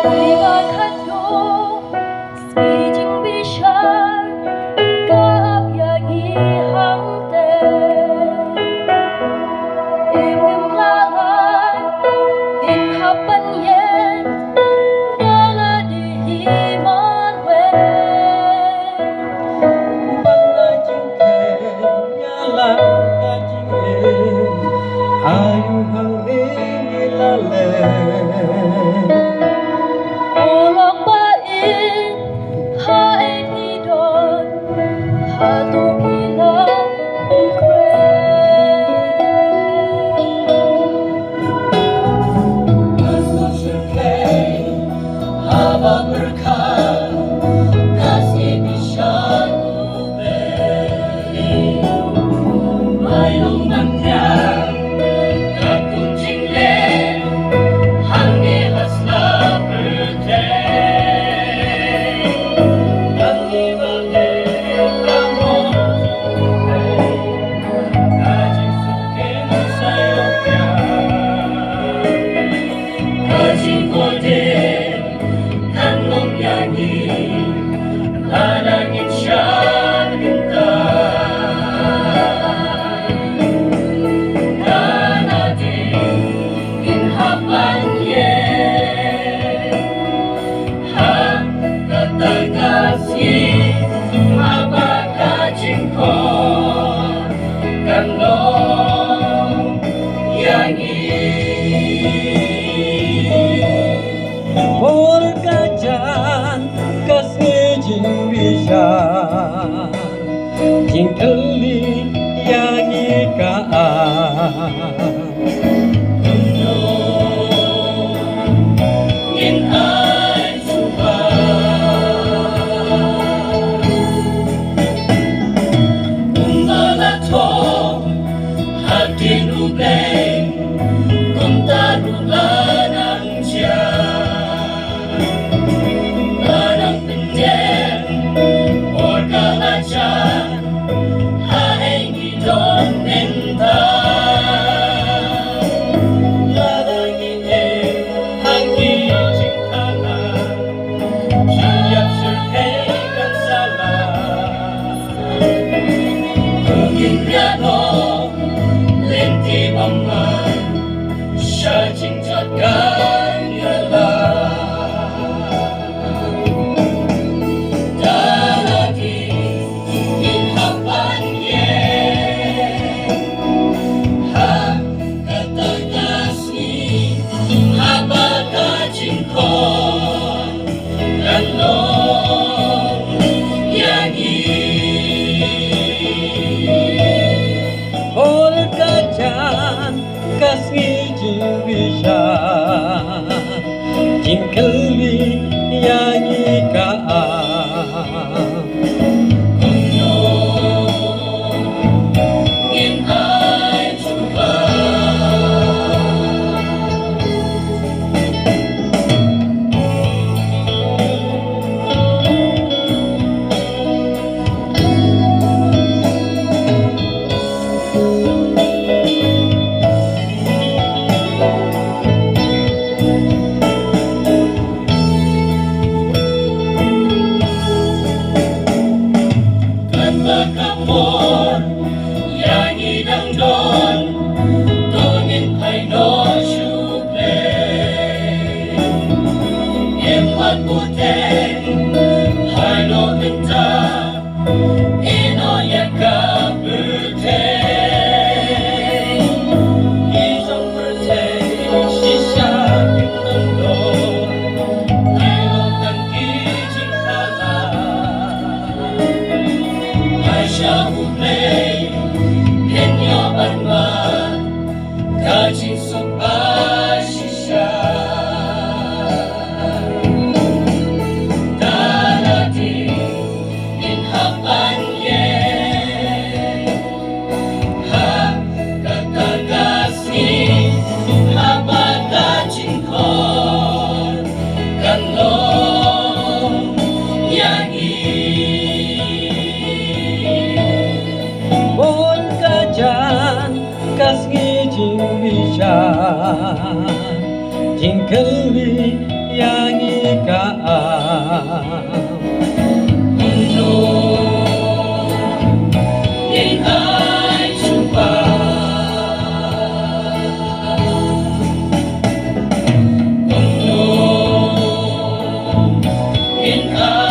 Iwan handog Skijing bishar Kaapyagi hangte Imgim lalan Din hapan yen Dala di himan wen Bangga jingken Nyala ka jingken Ayu hang ini lalen Olok bain Hain hidon Hatu pila Haba berkah kasih bisa ubah mayung mangkang kakuncing le hangi hasla berkah hangi bale ramon kaji suken sayopya kaji kode Yangi Lanangin siya kita Nanatin Inhapan ye Ha katagasi Mabakajing ko Kanong Yangi Jing bisa jing keli yang ikaan in ai suba umbalato hati rubeng kontarulan ang siya Jing bisa jing keli yang ikaan in ai coba Kajing sopa shisha Tanati inhapan ye Ha katagasi Haba kajing kon Kanong yangi Bon kajan kasih jing bisa jing keli yang Nên ai chung ba Nên ai